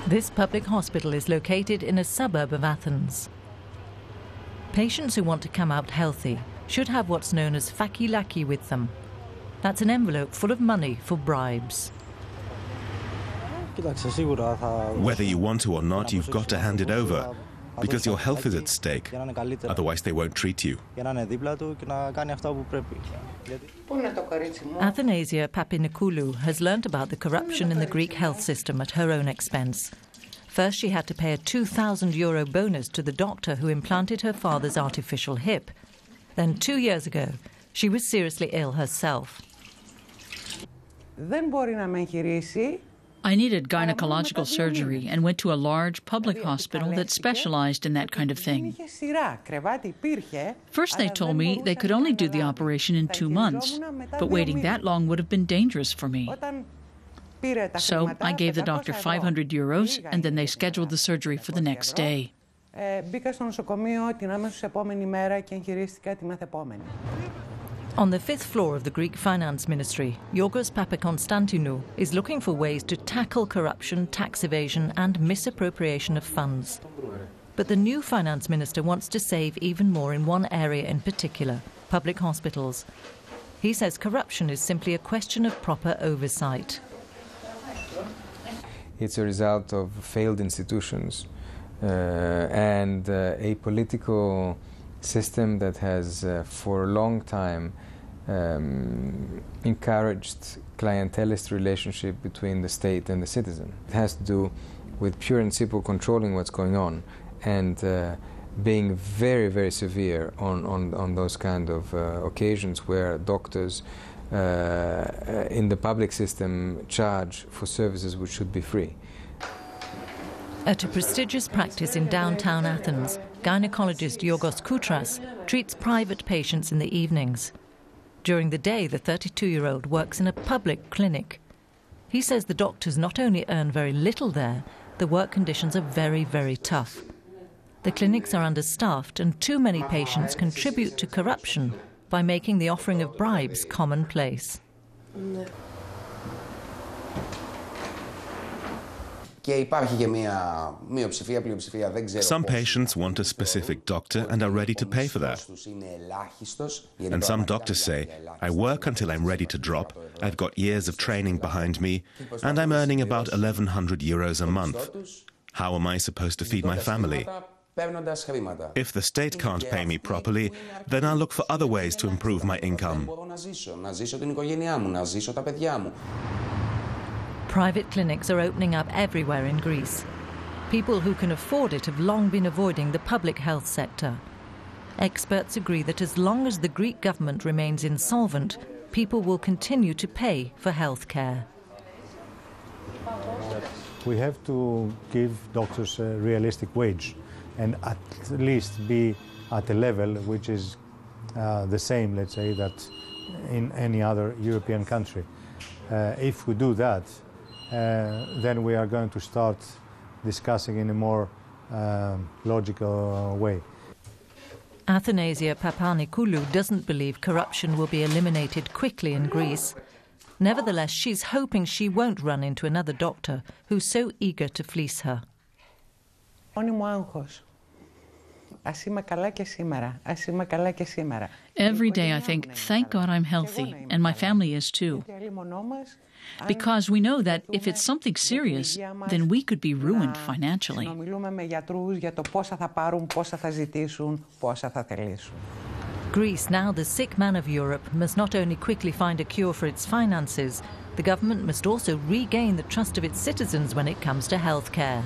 This public hospital is located in a suburb of Athens. Patients who want to come out healthy should have what's known as fakilaki with them. That's an envelope full of money for bribes. Whether you want to or not, you've got to hand it over, because your health is at stake. Otherwise they won't treat you. Athanasia Papinikoulou has learnt about the corruption in the Greek health system at her own expense. First, she had to pay a €2,000 bonus to the doctor who implanted her father's artificial hip. Then 2 years ago, she was seriously ill herself. I needed gynecological surgery and went to a large public hospital that specialized in that kind of thing. First they told me they could only do the operation in 2 months, but waiting that long would have been dangerous for me. So I gave the doctor €500 and then they scheduled the surgery for the next day. On the 5th floor of the Greek Finance Ministry, Yorgos Papakonstantinou is looking for ways to tackle corruption, tax evasion and misappropriation of funds. But the new finance minister wants to save even more in one area in particular, public hospitals. He says corruption is simply a question of proper oversight. It's a result of failed institutions and a political system that has for a long time encouraged clientelist relationship between the state and the citizen. It has to do with pure and simple controlling what's going on and being very, very severe on those kind of occasions where doctors in the public system charge for services which should be free. At a prestigious practice in downtown Athens, gynecologist Yorgos Koutras treats private patients in the evenings. During the day, the 32-year-old works in a public clinic. He says the doctors not only earn very little there, the work conditions are very, very tough. The clinics are understaffed and too many patients contribute to corruption by making the offering of bribes commonplace. Some patients want a specific doctor and are ready to pay for that. And some doctors say, I work until I'm ready to drop, I've got years of training behind me, and I'm earning about €1,100 a month. How am I supposed to feed my family? If the state can't pay me properly, then I'll look for other ways to improve my income. Private clinics are opening up everywhere in Greece. People who can afford it have long been avoiding the public health sector. Experts agree that as long as the Greek government remains insolvent, people will continue to pay for health care. We have to give doctors a realistic wage and at least be at a level which is the same, let's say, that in any other European country. If we do that, then we are going to start discussing in a more logical way. Athanasia Papinikoulou doesn't believe corruption will be eliminated quickly in Greece. Nevertheless, she's hoping she won't run into another doctor who's so eager to fleece her. Every day I think, thank God I'm healthy, and my family is too. Because we know that if it's something serious, then we could be ruined financially. Greece, now the sick man of Europe, must not only quickly find a cure for its finances, the government must also regain the trust of its citizens when it comes to health care.